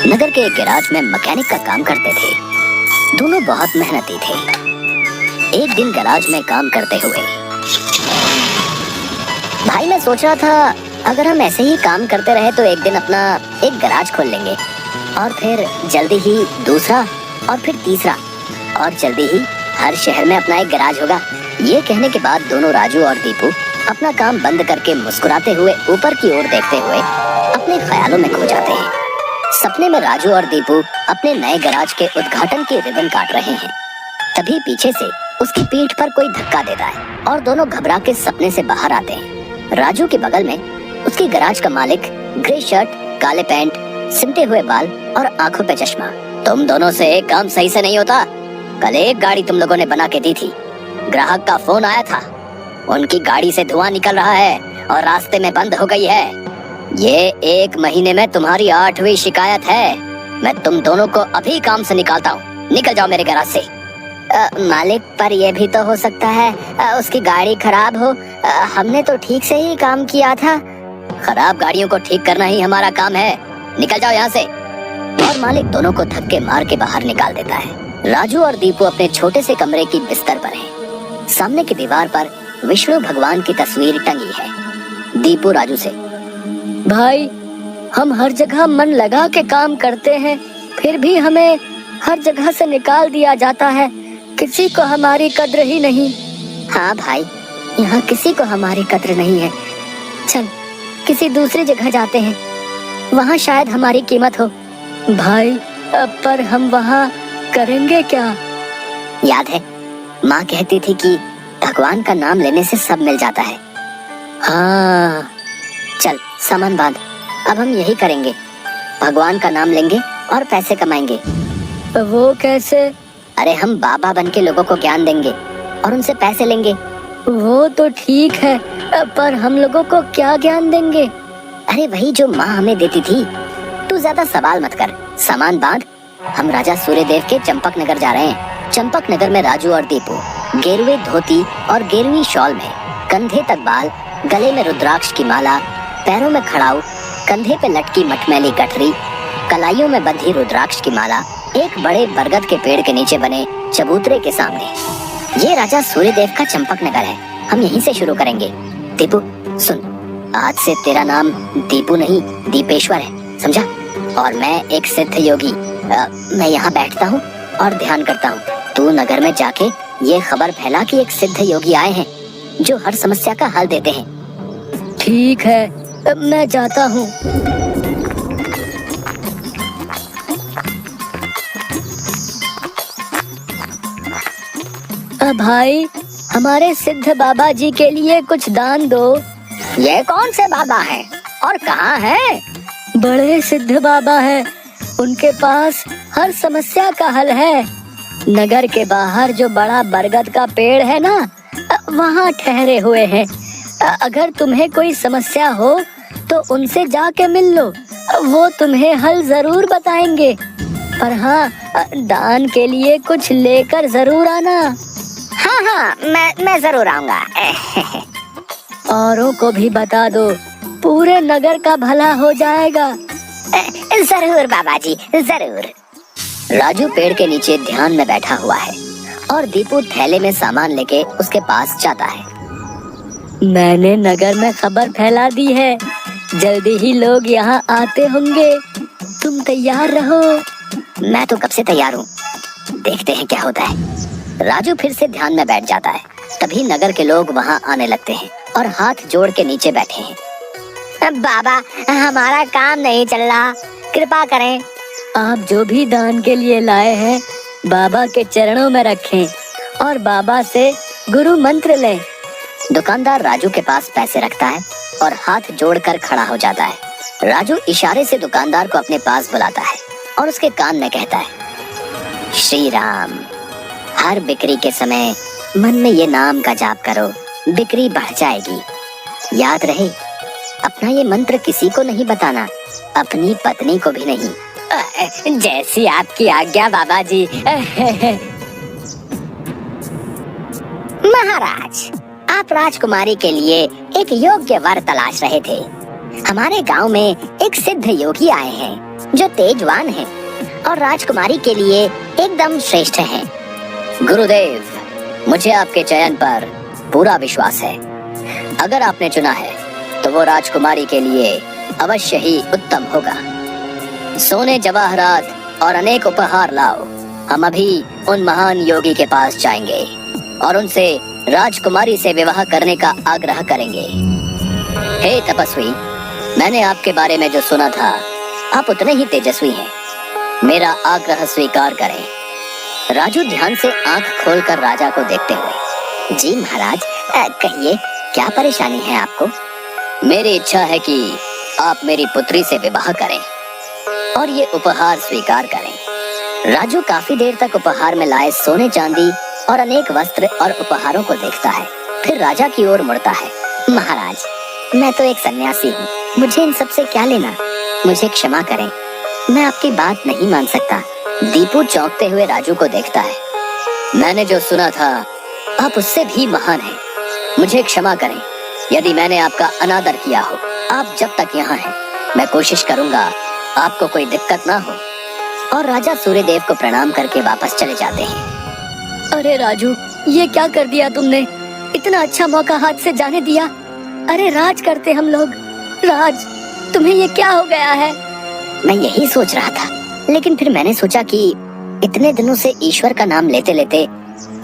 नगर के एक गैराज में मैकेनिक का काम करते थे। दोनों बहुत मेहनती थे। एक दिन गैराज में काम करते हुए, भाई मैं सोच रहा था अगर हम ऐसे ही काम करते रहे तो एक दिन अपना एक गैराज खोल लेंगे और फिर जल्दी ही दूसरा और फिर तीसरा और जल्दी ही हर शहर में अपना एक गैराज होगा। ये कहने के बाद दोनों राजू और दीपू अपना काम बंद करके मुस्कुराते हुए ऊपर की ओर देखते हुए अपने ख्यालों में खो जाते हैं। सपने में राजू और दीपू अपने नए गैराज के उद्घाटन की रिबन काट रहे हैं। तभी पीछे से उसकी पीठ पर कोई धक्का देता है और दोनों घबरा के सपने से बाहर आते हैं। राजू के बगल में उसकी गैराज का मालिक, ग्रे शर्ट, काले पैंट, सिमटे हुए बाल और आंखों पे चश्मा। तुम दोनों से एक काम सही से नहीं होता। कल एक गाड़ी तुम लोगों ने बना के दी थी, ग्राहक का फोन आया था, उनकी गाड़ी से धुआं निकल रहा है और रास्ते में बंद हो गई है। ये 1 महीने में तुम्हारी 8वीं शिकायत है। मैं तुम दोनों को अभी काम से निकालता हूँ, निकल जाओ मेरे गैराज से। मालिक, पर यह भी तो हो सकता है उसकी गाड़ी खराब हो। हमने तो ठीक से ही काम किया था। खराब गाड़ियों को ठीक करना ही हमारा काम है, निकल जाओ यहाँ से। और मालिक दोनों को धक्के मार के बाहर निकाल देता है। राजू और दीपू अपने छोटे से कमरे की बिस्तर पर हैं। सामने की दीवार पर विष्णु भगवान की तस्वीर टंगी है। दीपू राजू से, भाई हम हर जगह मन लगा के काम करते हैं, फिर भी हमें हर जगह से निकाल दिया जाता है। किसी को हमारी कद्र ही नहीं। हाँ भाई, यहाँ किसी को हमारी कद्र नहीं है। चल किसी दूसरी जगह जाते हैं, वहाँ शायद हमारी कीमत हो। भाई पर हम वहाँ करेंगे क्या? याद है माँ कहती थी कि भगवान का नाम लेने से सब मिल जाता है। हाँ चल सामान बांध, अब हम यही करेंगे, भगवान का नाम लेंगे और पैसे कमाएंगे। वो कैसे? अरे हम बाबा बन के लोगों को ज्ञान देंगे और उनसे पैसे लेंगे। वो तो ठीक है, पर हम लोगों को क्या ज्ञान देंगे? अरे वही जो माँ हमें देती थी। तू ज्यादा सवाल मत कर, सामान बांध। हम राजा सूर्यदेव के चंपक नगर जा रहे हैं। चंपक नगर में राजू और दीपू गेरुए धोती और गेरुई शॉल में, कंधे तक बाल, गले में रुद्राक्ष की माला, पैरों में खड़ाऊ, कंधे पे लटकी मटमैली गठरी, कलाइयों में बंधी रुद्राक्ष की माला, एक बड़े बरगद के पेड़ के नीचे बने चबूतरे के सामने। ये राजा सूर्यदेव का चंपक नगर है, हम यहीं से शुरू करेंगे। दीपू सुन, आज से तेरा नाम दीपू नहीं दीपेश्वर है, समझा? और मैं एक सिद्ध योगी, मैं यहाँ बैठता हूँ और ध्यान करता हूँ। तू नगर में जाके ये खबर फैला कि एक सिद्ध योगी आए हैं जो हर समस्या का हल देते हैं। ठीक है, मैं जाता हूँ। भाई हमारे सिद्ध बाबा जी के लिए कुछ दान दो। ये कौन से बाबा हैं और कहाँ हैं? बड़े सिद्ध बाबा हैं, उनके पास हर समस्या का हल है। नगर के बाहर जो बड़ा बरगद का पेड़ है ना, वहाँ ठहरे हुए हैं। अगर तुम्हें कोई समस्या हो तो उनसे जाके मिल लो, वो तुम्हें हल जरूर बताएंगे। पर हाँ, दान के लिए कुछ लेकर जरूर आना। हाँ हाँ, मैं जरूर आऊंगा। औरों को भी बता दो, पूरे नगर का भला हो जाएगा। जरूर बाबा जी, जरूर। राजू पेड़ के नीचे ध्यान में बैठा हुआ है और दीपू थैले में सामान लेके उसके पास जाता है। मैंने नगर में खबर फैला दी है, जल्दी ही लोग यहाँ आते होंगे, तुम तैयार रहो। मैं तो कब से तैयार हूँ, देखते हैं क्या होता है। राजू फिर से ध्यान में बैठ जाता है। तभी नगर के लोग वहाँ आने लगते हैं और हाथ जोड़ के नीचे बैठे हैं। बाबा, हमारा काम नहीं चल रहा, कृपा करें। आप जो भी दान के लिए लाए हैं बाबा के चरणों में रखें और बाबा से गुरु मंत्र लें। दुकानदार राजू के पास पैसे रखता है और हाथ जोड़कर खड़ा हो जाता है। राजू इशारे से दुकानदार को अपने पास बुलाता है और उसके कान में कहता है, श्री राम, हर बिक्री के समय मन में ये नाम का जाप करो, बिक्री बढ़ जाएगी। याद रहे, अपना ये मंत्र किसी को नहीं बताना, अपनी पत्नी को भी नहीं। जैसी आपकी आज्ञा बाबा जी। महाराज, आप राजकुमारी के लिए एक योग्य वर तलाश रहे थे। हमारे गांव में एक सिद्ध योगी आए हैं। जो तेजवान हैं और राजकुमारी के लिए एकदम श्रेष्ठ हैं। गुरुदेव, मुझे आपके चयन पर पूरा विश्वास है। अगर आपने चुना है तो वो राजकुमारी के लिए अवश्य ही उत्तम होगा। सोने जवाहरात और अनेक उपहार लाओ। हम अभी उन महान योगी के पास जाएंगे और उनसे राजकुमारी से विवाह करने का आग्रह करेंगे। हे तपस्वी, मैंने आपके बारे में जो सुना था, आप उतने ही तेजस्वी हैं। मेरा आग्रह स्वीकार करें। राजू ध्यान से आंख खोलकर राजा को देखते हुए, जी महाराज, कहिए क्या परेशानी है आपको? मेरी इच्छा है कि आप मेरी पुत्री से विवाह करें और ये उपहार स्वीकार करें। राजू काफी देर तक उपहार में लाए सोने चांदी और अनेक वस्त्र और उपहारों को देखता है, फिर राजा की ओर मुड़ता है। महाराज, मैं तो एक सन्यासी हूँ, मुझे इन सब से क्या लेना? मुझे क्षमा करें, मैं आपकी बात नहीं मान सकता। दीपू चौंकते हुए राजू को देखता है। मैंने जो सुना था, आप उससे भी महान हैं। मुझे क्षमा करें यदि मैंने आपका अनादर किया हो। आप जब तक यहाँ हैं, मैं कोशिश करूंगा आपको कोई दिक्कत ना हो। और राजा सूर्यदेव को प्रणाम करके वापस चले जाते हैं। अरे राजू, ये क्या कर दिया तुमने? इतना अच्छा मौका हाथ से जाने दिया। अरे राज करते हम लोग। राज, तुम्हें ये क्या हो गया है? मैं यही सोच रहा था, लेकिन फिर मैंने सोचा कि इतने दिनों से ईश्वर का नाम लेते लेते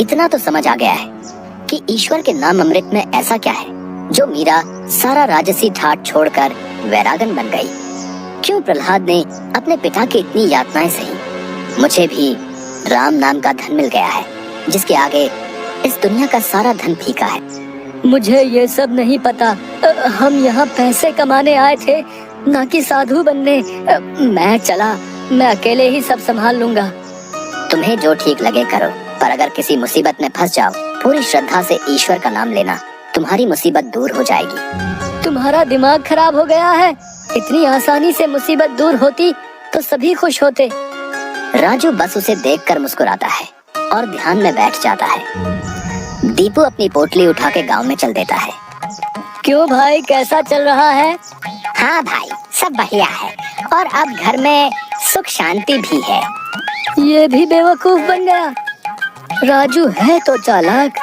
इतना तो समझ आ गया है कि ईश्वर के नाम अमृत में ऐसा क्या है जो मीरा सारा राजसी ठाट छोड़कर वैरागन बन गई। क्यों प्रहलाद ने अपने पिता की इतनी यातनाएं सही? मुझे भी राम नाम का धन मिल गया है, जिसके आगे इस दुनिया का सारा धन फीका है। मुझे ये सब नहीं पता। हम यहाँ पैसे कमाने आए थे, ना कि साधु बनने। मैं चला, मैं अकेले ही सब संभाल लूंगा। तुम्हें जो ठीक लगे करो, पर अगर किसी मुसीबत में फंस जाओ, पूरी श्रद्धा से ईश्वर का नाम लेना, तुम्हारी मुसीबत दूर हो जाएगी। तुम्हारा दिमाग खराब हो गया है? इतनी आसानी से मुसीबत दूर होती तो सभी खुश होते। राजू बस उसे देखकर मुस्कुराता है और ध्यान में बैठ जाता है। दीपू अपनी पोटली उठा के गाँव में चल देता है। क्यों भाई, कैसा चल रहा है? हाँ भाई, सब बढ़िया है और अब घर में सुख शांति भी है। ये भी बेवकूफ बन गया। राजू है तो चालाक।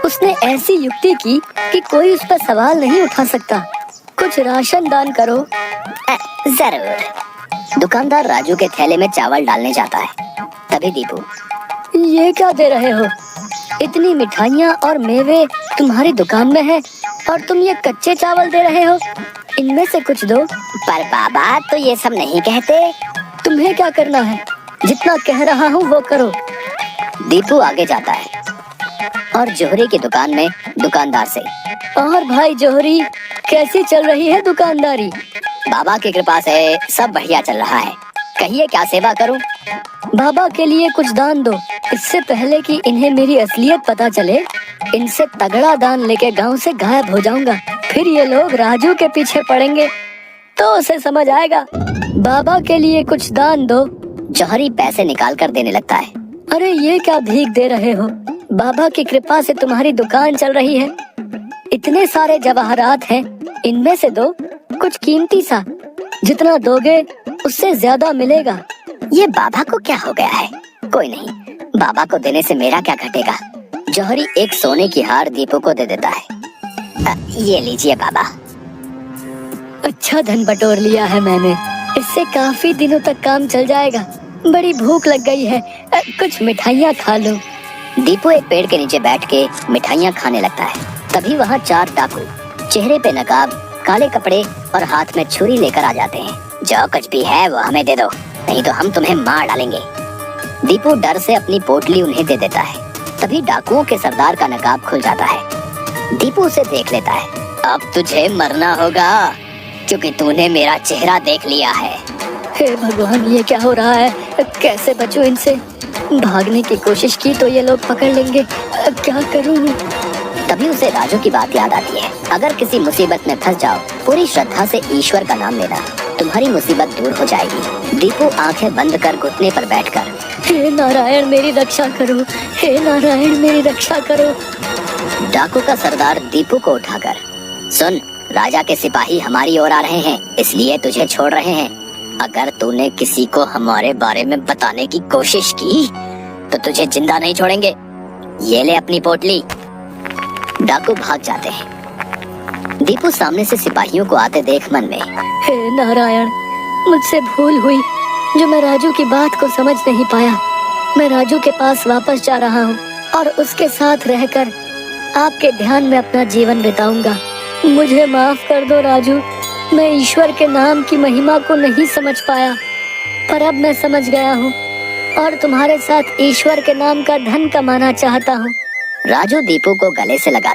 उसने ऐसी युक्ति की कि कोई उस पर सवाल नहीं उठा सकता। कुछ राशन दान करो। जरूर। दुकानदार राजू के थैले में चावल डालने जाता है। तभी दीपू, ये क्या दे रहे हो? इतनी मिठाइयाँ और मेवे तुम्हारी दुकान में है और तुम ये कच्चे चावल दे रहे हो? इनमें से कुछ दो। पर बाबा तो ये सब नहीं कहते। तुम्हें क्या करना है? जितना कह रहा हूँ वो करो। दीपू आगे जाता है और जोहरी की दुकान में दुकानदार से, और भाई जोहरी, कैसी चल रही है दुकानदारी? बाबा की कृपा से सब बढ़िया चल रहा है। कहिए क्या सेवा करूं? बाबा के लिए कुछ दान दो, इससे पहले कि इन्हें मेरी असलियत पता चले। इनसे तगड़ा दान लेके गांव से गायब हो जाऊंगा, फिर ये लोग राजू के पीछे पड़ेंगे तो उसे समझ आएगा। बाबा के लिए कुछ दान दो। जौहरी पैसे निकाल कर देने लगता है। अरे ये क्या भीख दे रहे हो? बाबा की कृपा से तुम्हारी दुकान चल रही है। इतने सारे जवाहरात हैं, इनमें से दो, कुछ कीमती सा। जितना दोगे उससे ज्यादा मिलेगा। ये बाबा को क्या हो गया है? कोई नहीं, बाबा को देने से मेरा क्या घटेगा। जौहरी एक सोने की हार दीपू को दे देता है। ये लीजिए बाबा। अच्छा धन बटोर लिया है मैंने, इससे काफी दिनों तक काम चल जाएगा। बड़ी भूख लग गई है, कुछ मिठाइयाँ खा लो। दीपू एक पेड़ के नीचे बैठ के मिठाइयाँ खाने लगता है। तभी वहाँ 4 डाकू, चेहरे पे नकाब, काले कपड़े और हाथ में छुरी लेकर आ जाते हैं। जो कुछ भी है वो हमें दे दो, नहीं तो हम तुम्हें मार डालेंगे। दीपू डर से अपनी पोटली उन्हें दे देता है। तभी डाकुओं के सरदार का नकाब खुल जाता है। दीपू उसे देख लेता है। अब तुझे मरना होगा, क्योंकि तूने मेरा चेहरा देख लिया है। हे भगवान, ये क्या हो रहा है? कैसे बचूं इनसे? भागने की कोशिश की तो ये लोग पकड़ लेंगे, क्या करूं? तभी उसे राजू की बात याद आती है। अगर किसी मुसीबत में फंस जाओ, पूरी श्रद्धा से ईश्वर का नाम लेना, तुम्हारी मुसीबत दूर हो जाएगी। दीपू आंखें बंद कर घुटने पर बैठकर, हे नारायण मेरी रक्षा करो, हे नारायण मेरी रक्षा करो। डाकू का सरदार दीपू को उठाकर, सुन, राजा के सिपाही हमारी ओर आ रहे हैं, इसलिए तुझे छोड़ रहे हैं। अगर तूने किसी को हमारे बारे में बताने की कोशिश की तो तुझे जिंदा नहीं छोड़ेंगे। ये ले अपनी पोटली। डाकू भाग जाते हैं। दीपू सामने से सिपाहियों को आते देख मन में, हे नारायण, मुझसे भूल हुई जो मैं राजू की बात को समझ नहीं पाया। मैं राजू के पास वापस जा रहा हूँ और उसके साथ रहकर आपके ध्यान में अपना जीवन बिताऊंगा। मुझे माफ कर दो राजू, मैं ईश्वर के नाम की महिमा को नहीं समझ पाया, पर अब मैं समझ गया हूँ और तुम्हारे साथ ईश्वर के नाम का धन कमाना चाहता हूँ। राजू दीपू को गले से लगा